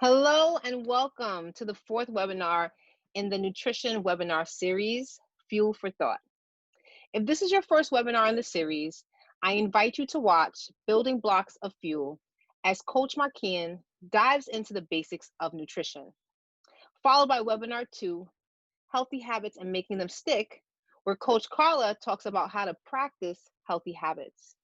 Hello and welcome to the fourth webinar in the nutrition webinar series, Fuel for Thought. If this is your first webinar in the series, I invite you to watch Building Blocks of Fuel as Coach Markian dives into the basics of nutrition, followed by webinar 2, Healthy Habits and Making Them Stick, where Coach Carla talks about how to practice healthy habits,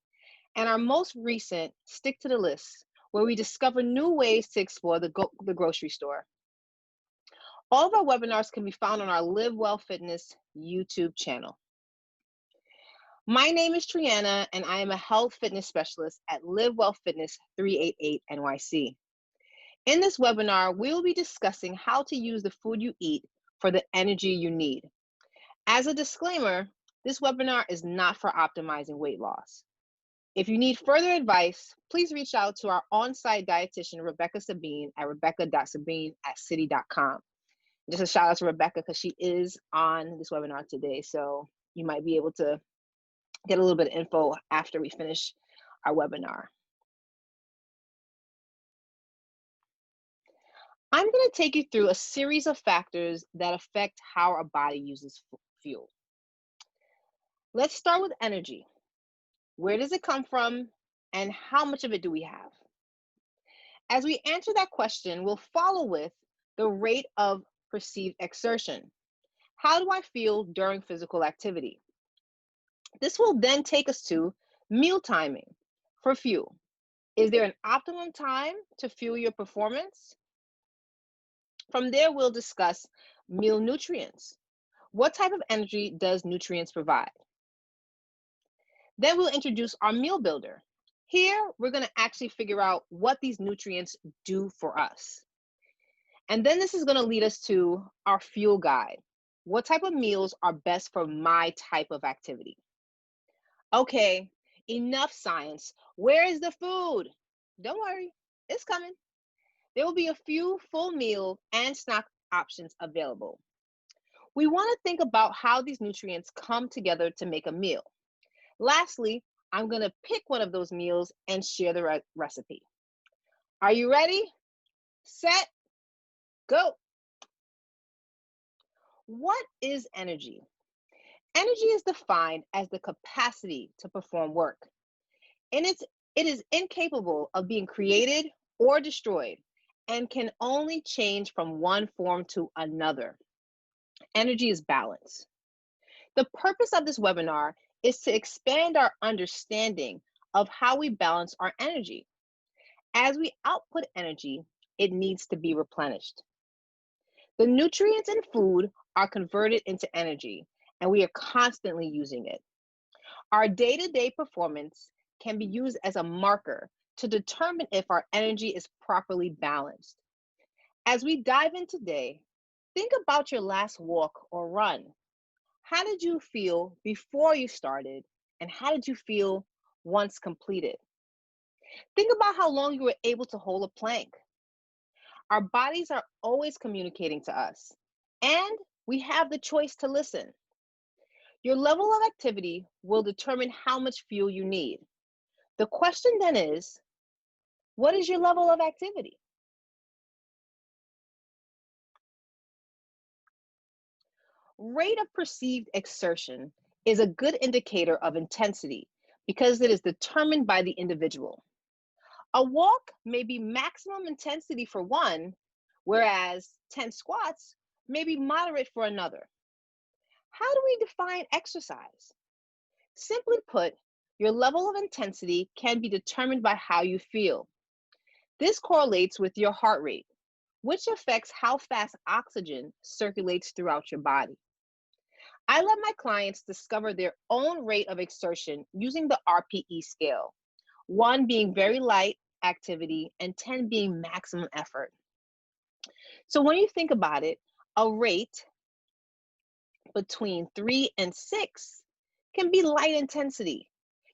and our most recent Stick to the List, where we discover new ways to explore the grocery store. All of our webinars can be found on our Live Well Fitness YouTube channel. My name is Triana, and I am a health fitness specialist at Live Well Fitness 388 NYC. In this webinar, we will be discussing how to use the food you eat for the energy you need. As a disclaimer, this webinar is not for optimizing weight loss. If you need further advice, please reach out to our on-site dietitian, Rebecca Sabine, at rebecca.sabine@citi.com. Just a shout out to Rebecca because she is on this webinar today. So you might be able to get a little bit of info after we finish our webinar. I'm going to take you through a series of factors that affect how our body uses fuel. Let's start with energy. Where does it come from and how much of it do we have? As we answer that question, we'll follow with the rate of perceived exertion. How do I feel during physical activity? This will then take us to meal timing for fuel. Is there an optimum time to fuel your performance? From there, we'll discuss meal nutrients. What type of energy does nutrients provide? Then we'll introduce our meal builder. Here, we're going to actually figure out what these nutrients do for us. And then this is going to lead us to our fuel guide. What type of meals are best for my type of activity? Okay, enough science. Where is the food? Don't worry, it's coming. There will be a few full meal and snack options available. We want to think about how these nutrients come together to make a meal. Lastly, I'm going to pick one of those meals and share the recipe. Are you ready? Set, go. What is energy? Energy is defined as the capacity to perform work. And it is incapable of being created or destroyed and can only change from one form to another. Energy is balance. The purpose of this webinar is to expand our understanding of how we balance our energy. As we output energy, it needs to be replenished. The nutrients in food are converted into energy, and we are constantly using it. Our day-to-day performance can be used as a marker to determine if our energy is properly balanced. As we dive in today, think about your last walk or run. How did you feel before you started, and how did you feel once completed? Think about how long you were able to hold a plank. Our bodies are always communicating to us, and we have the choice to listen. Your level of activity will determine how much fuel you need. The question then is, what is your level of activity? Rate of perceived exertion is a good indicator of intensity because it is determined by the individual. A walk may be maximum intensity for one, whereas 10 squats may be moderate for another. How do we define exercise? Simply put, your level of intensity can be determined by how you feel. This correlates with your heart rate, which affects how fast oxygen circulates throughout your body. I let my clients discover their own rate of exertion using the RPE scale, 1 being very light activity and 10 being maximum effort. So when you think about it, a rate between 3 and 6 can be light intensity.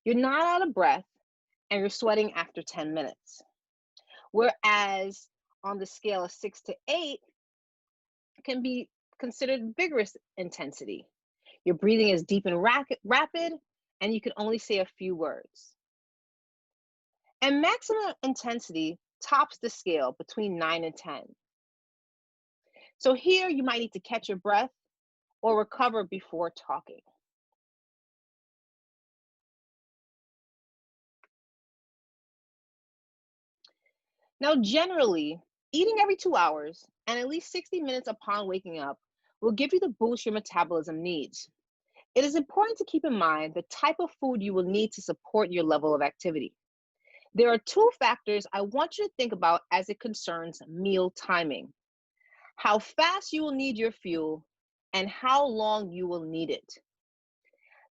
You're not out of breath and you're sweating after 10 minutes. Whereas on the scale of 6 to 8 can be considered vigorous intensity. Your breathing is deep and rapid, and you can only say a few words. And maximum intensity tops the scale between 9 and 10. So here you might need to catch your breath or recover before talking. Now, generally, eating every 2 hours and at least 60 minutes upon waking up will give you the boost your metabolism needs. It is important to keep in mind the type of food you will need to support your level of activity. There are two factors I want you to think about as it concerns meal timing: how fast you will need your fuel and how long you will need it.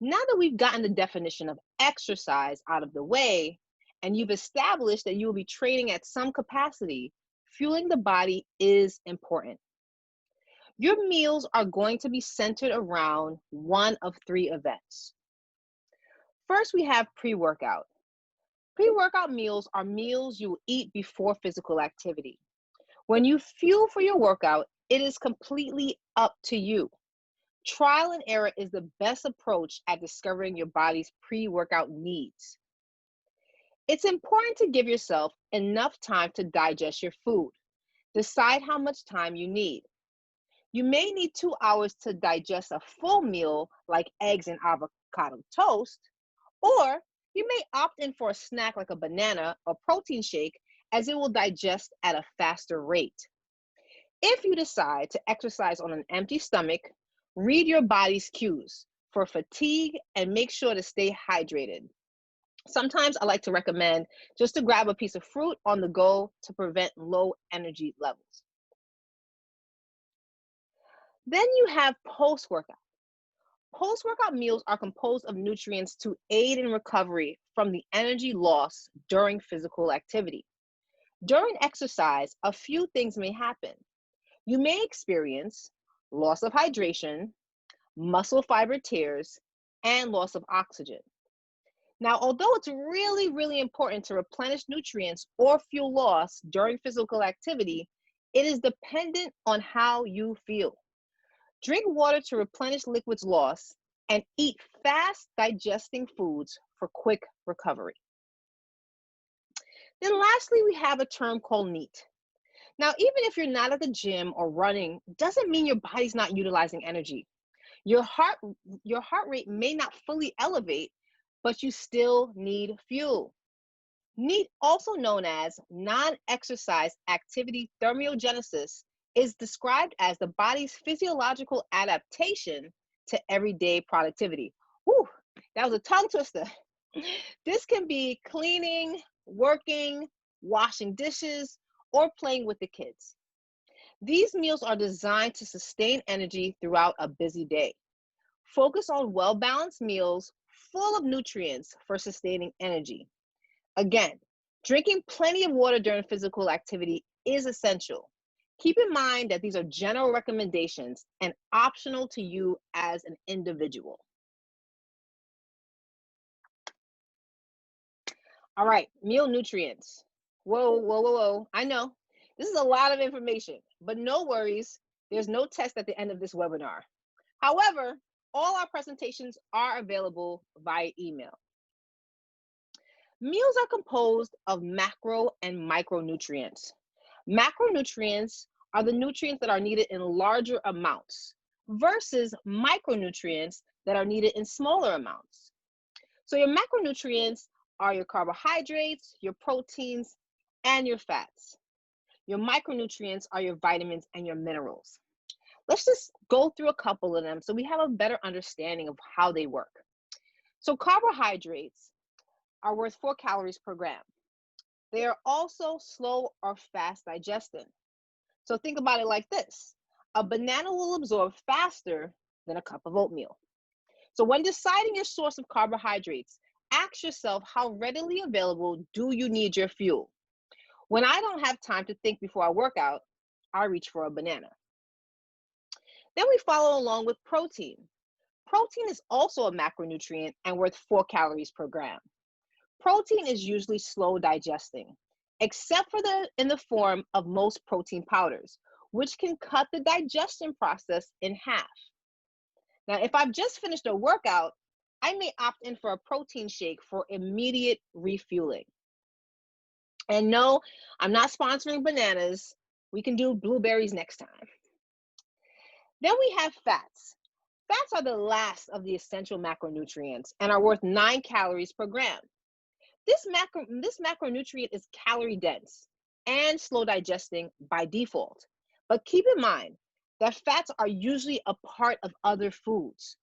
Now that we've gotten the definition of exercise out of the way, and you've established that you will be training at some capacity, fueling the body is important. Your meals are going to be centered around one of three events. First, we have pre-workout. Pre-workout meals are meals you will eat before physical activity. When you fuel for your workout, it is completely up to you. Trial and error is the best approach at discovering your body's pre-workout needs. It's important to give yourself enough time to digest your food. Decide how much time you need. You may need 2 hours to digest a full meal like eggs and avocado toast, or you may opt in for a snack like a banana or protein shake, as it will digest at a faster rate. If you decide to exercise on an empty stomach, read your body's cues for fatigue and make sure to stay hydrated. Sometimes I like to recommend just to grab a piece of fruit on the go to prevent low energy levels. Then you have post-workout. Post-workout meals are composed of nutrients to aid in recovery from the energy loss during physical activity. During exercise, a few things may happen. You may experience loss of hydration, muscle fiber tears, and loss of oxygen. Now, although it's really important to replenish nutrients or fuel loss during physical activity, it is dependent on how you feel. Drink water to replenish liquids lost and eat fast digesting foods for quick recovery. Then lastly, we have a term called NEAT. Now, even if you're not at the gym or running, doesn't mean your body's not utilizing energy. Your heart rate may not fully elevate, but you still need fuel. NEAT, also known as non-exercise activity thermogenesis, is described as the body's physiological adaptation to everyday productivity. Whew, that was a tongue twister. This can be cleaning, working, washing dishes, or playing with the kids. These meals are designed to sustain energy throughout a busy day. Focus on well-balanced meals full of nutrients for sustaining energy. Again, drinking plenty of water during physical activity is essential. Keep in mind that these are general recommendations and optional to you as an individual. All right, meal nutrients. Whoa. I know this is a lot of information, but no worries. There's no test at the end of this webinar. However, all our presentations are available via email. Meals are composed of macro and micronutrients. Macronutrients are the nutrients that are needed in larger amounts versus micronutrients that are needed in smaller amounts. So your macronutrients are your carbohydrates, your proteins, and your fats. Your micronutrients are your vitamins and your minerals. Let's just go through a couple of them so we have a better understanding of how they work. So carbohydrates are worth 4 calories per gram. They are also slow or fast digesting. So think about it like this. A banana will absorb faster than a cup of oatmeal. So when deciding your source of carbohydrates, ask yourself, how readily available do you need your fuel? When I don't have time to think before I work out, I reach for a banana. Then we follow along with protein. Protein is also a macronutrient and worth 4 calories per gram. Protein is usually slow digesting, except for in the form of most protein powders, which can cut the digestion process in half. Now, if I've just finished a workout, I may opt in for a protein shake for immediate refueling. And no, I'm not sponsoring bananas. We can do blueberries next time. Then we have fats. Fats are the last of the essential macronutrients and are worth 9 calories per gram. This macronutrient is calorie dense and slow digesting by default. But keep in mind that fats are usually a part of other foods.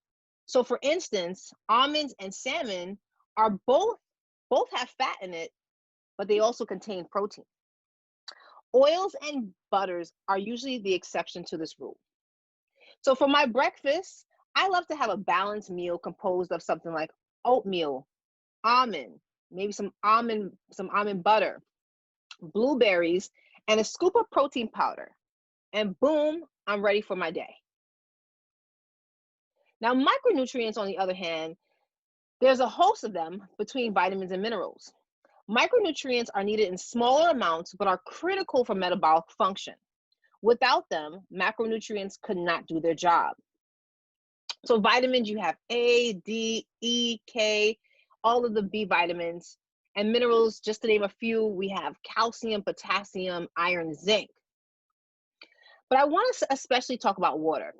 So for instance, almonds and salmon are both have fat in it, but they also contain protein. Oils and butters are usually the exception to this rule. So for my breakfast, I love to have a balanced meal composed of something like oatmeal, almond, maybe some almond butter, blueberries, and a scoop of protein powder. And boom, I'm ready for my day. Now, micronutrients, on the other hand, there's a host of them between vitamins and minerals. Micronutrients are needed in smaller amounts but are critical for metabolic function. Without them, macronutrients could not do their job. So vitamins, you have A, D, E, K, all of the B vitamins. And minerals, just to name a few, we have calcium, potassium, iron, zinc. But I want to especially talk about water.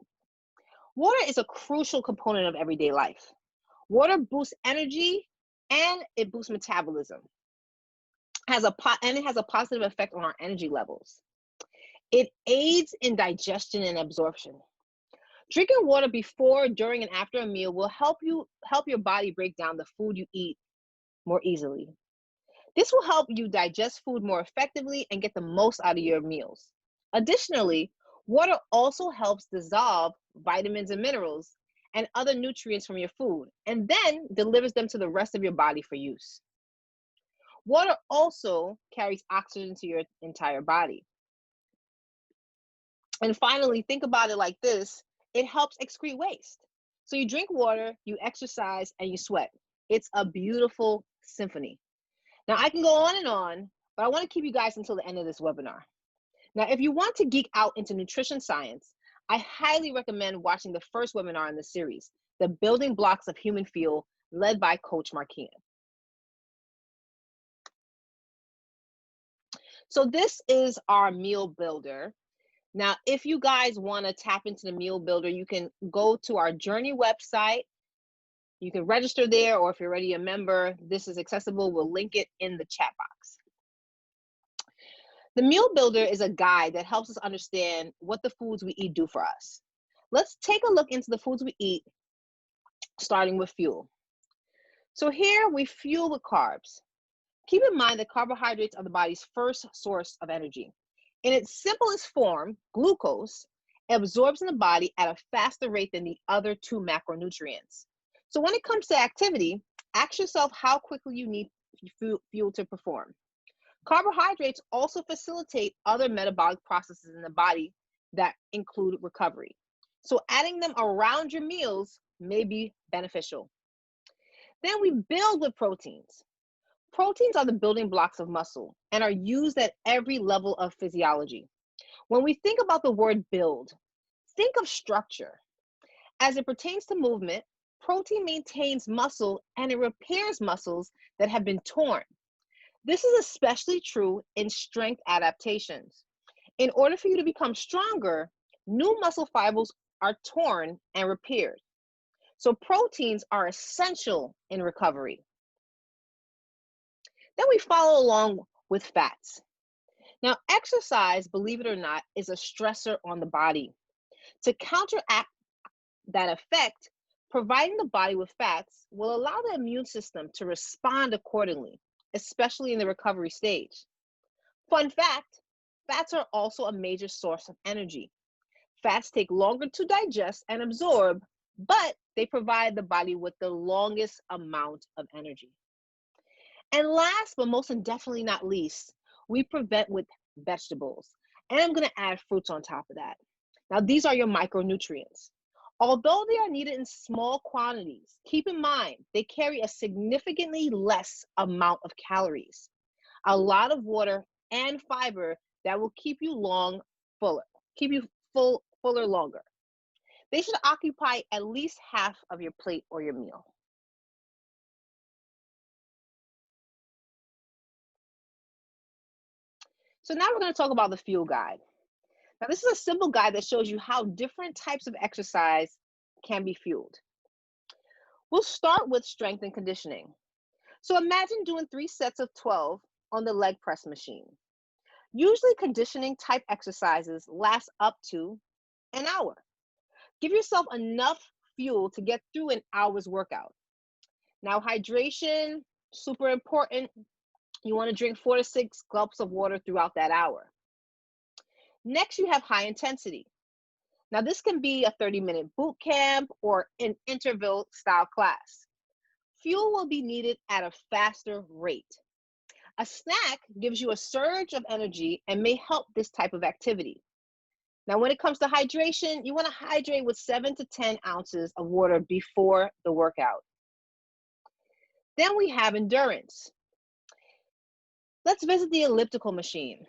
Water is a crucial component of everyday life. Water boosts energy and it boosts metabolism. And it has a positive effect on our energy levels. It aids in digestion and absorption. Drinking water before, during, and after a meal will help your body break down the food you eat more easily. This will help you digest food more effectively and get the most out of your meals. Additionally, water also helps dissolve vitamins and minerals and other nutrients from your food and then delivers them to the rest of your body for use. Water also carries oxygen to your entire body. And finally, think about it like this: it helps excrete waste. So you drink water, you exercise, and you sweat. It's a beautiful symphony. Now, I can go on, but I want to keep you guys until the end of this webinar. Now, if you want to geek out into nutrition science, I highly recommend watching the first webinar in the series, The Building Blocks of Human Fuel, led by Coach Markian. So this is our meal builder. Now, if you guys want to tap into the meal builder, you can go to our Journey website. You can register there, or if you're already a member, this is accessible. We'll link it in the chat box. The meal builder is a guide that helps us understand what the foods we eat do for us. Let's take a look into the foods we eat, starting with fuel. So here we fuel with carbs. Keep in mind that carbohydrates are the body's first source of energy. In its simplest form, glucose absorbs in the body at a faster rate than the other two macronutrients. So when it comes to activity, ask yourself how quickly you need fuel to perform. Carbohydrates also facilitate other metabolic processes in the body that include recovery. So adding them around your meals may be beneficial. Then we build with proteins. Proteins are the building blocks of muscle and are used at every level of physiology. When we think about the word build, think of structure. As it pertains to movement, protein maintains muscle and it repairs muscles that have been torn. This is especially true in strength adaptations. In order for you to become stronger, new muscle fibers are torn and repaired. So proteins are essential in recovery. Then we follow along with fats. Now, exercise, believe it or not, is a stressor on the body. To counteract that effect, providing the body with fats will allow the immune system to respond accordingly, especially in the recovery stage. Fun fact, fats are also a major source of energy. Fats take longer to digest and absorb, but they provide the body with the longest amount of energy. And last, but most and definitely not least, we prevent with vegetables. And I'm going to add fruits on top of that. Now, these are your micronutrients. Although they are needed in small quantities, keep in mind they carry a significantly less amount of calories, a lot of water and fiber that will keep you fuller longer. They should occupy at least half of your plate or your meal. So now we're going to talk about the fuel guide. Now, this is a simple guide that shows you how different types of exercise can be fueled. We'll start with strength and conditioning. So imagine doing 3 sets of 12 on the leg press machine. Usually, conditioning type exercises last up to an hour. Give yourself enough fuel to get through an hour's workout. Now, hydration, super important. You want to drink 4 to 6 gulps of water throughout that hour. Next, you have high intensity. Now, this can be a 30-minute boot camp or an interval style class. Fuel will be needed at a faster rate. A snack gives you a surge of energy and may help this type of activity. Now, when it comes to hydration, you want to hydrate with 7 to 10 ounces of water before the workout. Then we have endurance. Let's visit the elliptical machine.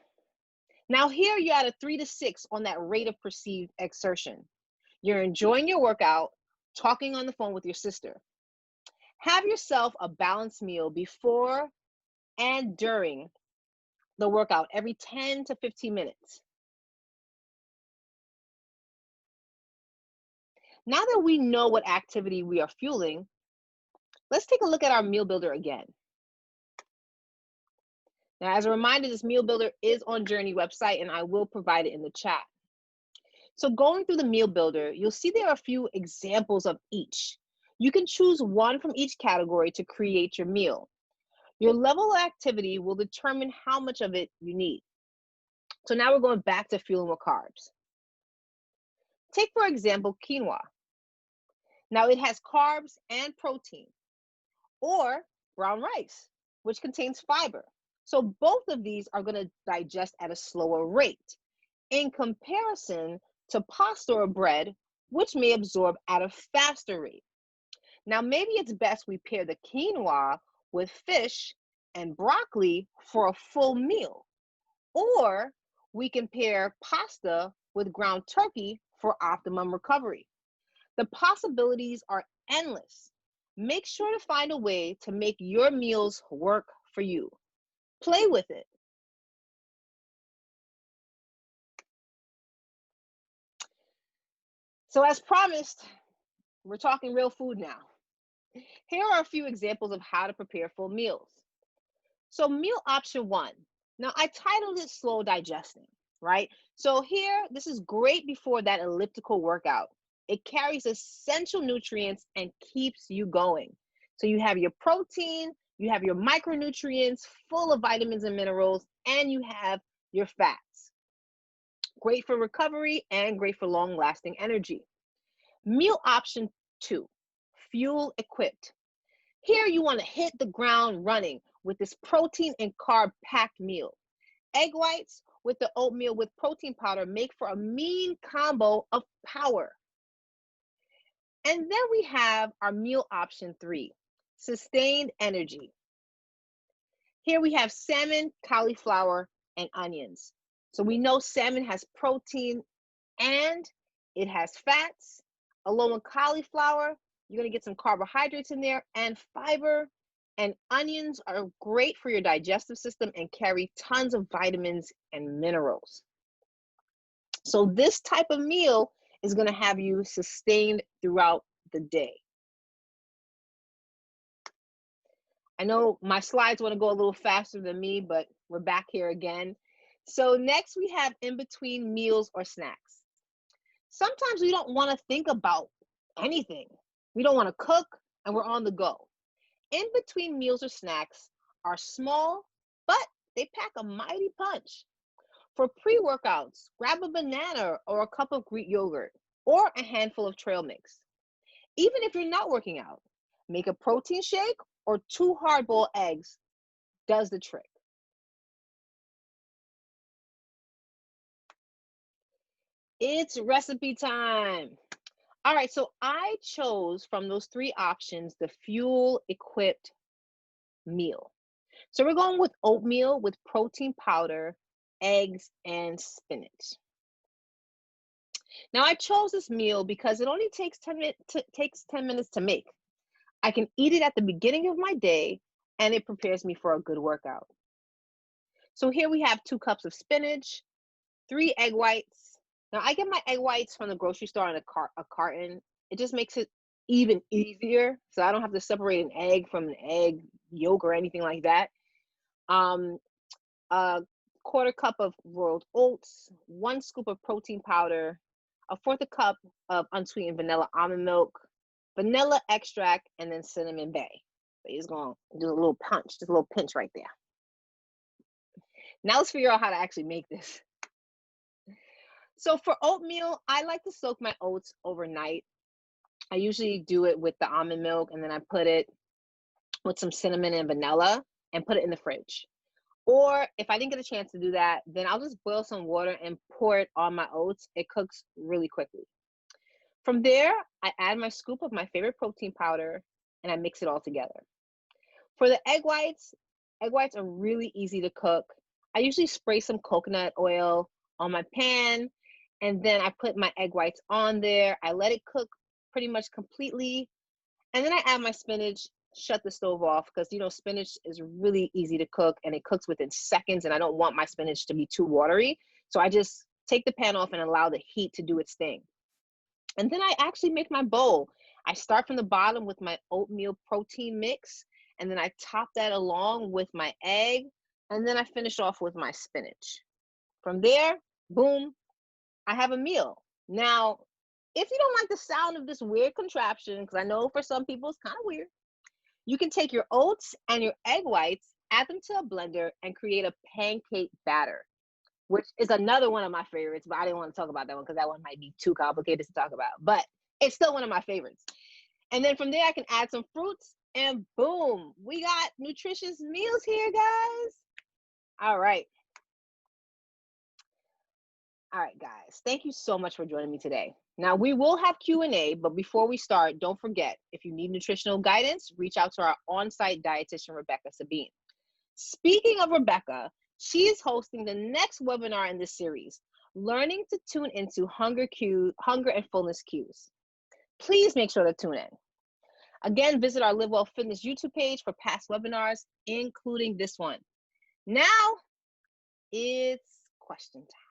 Now here you're at a 3 to 6 on that rate of perceived exertion. You're enjoying your workout, talking on the phone with your sister. Have yourself a balanced meal before and during the workout every 10 to 15 minutes. Now that we know what activity we are fueling, let's take a look at our meal builder again. Now, as a reminder, this meal builder is on Journey website and I will provide it in the chat. So going through the meal builder, you'll see there are a few examples of each. You can choose one from each category to create your meal. Your level of activity will determine how much of it you need. So now we're going back to fueling with carbs. Take, for example, quinoa. Now it has carbs and protein, or brown rice, which contains fiber. So both of these are going to digest at a slower rate in comparison to pasta or bread, which may absorb at a faster rate. Now, maybe it's best we pair the quinoa with fish and broccoli for a full meal, or we can pair pasta with ground turkey for optimum recovery. The possibilities are endless. Make sure to find a way to make your meals work for you. Play with it. So as promised, we're talking real food now. Here are a few examples of how to prepare full meals. So meal option 1. Now I titled it slow digesting, right? So here, this is great before that elliptical workout. It carries essential nutrients and keeps you going. So you have your protein, you have your micronutrients full of vitamins and minerals, and you have your fats. Great for recovery and great for long-lasting energy. Meal option 2, fuel equipped. Here you want to hit the ground running with this protein and carb packed meal. Egg whites with the oatmeal with protein powder make for a mean combo of power. And then we have our meal option 3, sustained energy. Here we have salmon, cauliflower, and onions. So we know salmon has protein and it has fats. Along with cauliflower, you're going to get some carbohydrates in there and fiber. And onions are great for your digestive system and carry tons of vitamins and minerals. So this type of meal is going to have you sustained throughout the day. I know my slides want to go a little faster than me, but we're back here again. So next we have in between meals or snacks. Sometimes we don't want to think about anything. We don't want to cook and we're on the go. In between meals or snacks are small, but they pack a mighty punch. For pre-workouts, grab a banana or a cup of Greek yogurt or a handful of trail mix. Even if you're not working out, make a protein shake or 2 hard-boiled eggs does the trick. It's recipe time. All right, so I chose from those 3 options the fuel equipped meal. So we're going with oatmeal with protein powder, eggs, and spinach. Now I chose this meal because it only takes 10 minutes to make. I can eat it at the beginning of my day and it prepares me for a good workout. So here we have 2 cups of spinach, 3 egg whites. Now I get my egg whites from the grocery store in a carton. It just makes it even easier, so I don't have to separate an egg from an egg yolk or anything like that. Um, a quarter cup of rolled oats, 1 scoop of protein powder, a fourth a cup of unsweetened vanilla almond milk, vanilla extract, and then cinnamon bay. So you're just gonna do a little punch, just a little pinch right there. Now let's figure out how to actually make this. So for oatmeal, I like to soak my oats overnight. I usually do it with the almond milk and then I put it with some cinnamon and vanilla and put it in the fridge. Or if I didn't get a chance to do that, then I'll just boil some water and pour it on my oats. It cooks really quickly. From there, I add my scoop of my favorite protein powder and I mix it all together. For the egg whites are really easy to cook. I usually spray some coconut oil on my pan and then I put my egg whites on there. I let it cook pretty much completely. And then I add my spinach, shut the stove off because spinach is really easy to cook and it cooks within seconds and I don't want my spinach to be too watery. So I just take the pan off and allow the heat to do its thing. And then I actually make my bowl. I start from the bottom with my oatmeal protein mix and then I top that along with my egg and then I finish off with my spinach. From there, boom, I have a meal. Now, if you don't like the sound of this weird contraption, because I know for some people it's kind of weird, you can take your oats and your egg whites, add them to a blender, and create a pancake batter, which is another one of my favorites, but I didn't want to talk about that one because that one might be too complicated to talk about, but it's still one of my favorites. And then from there, I can add some fruits, and boom, we got nutritious meals here, guys. All right. All right, guys, thank you so much for joining me today. Now, we will have Q&A, but before we start, don't forget, if you need nutritional guidance, reach out to our on-site dietitian, Rebecca Sabine. Speaking of Rebecca, she is hosting the next webinar in this series, Learning to Tune into Hunger and Fullness Cues. Please make sure to tune in. Again, visit our Live Well Fitness YouTube page for past webinars, including this one. Now, it's question time.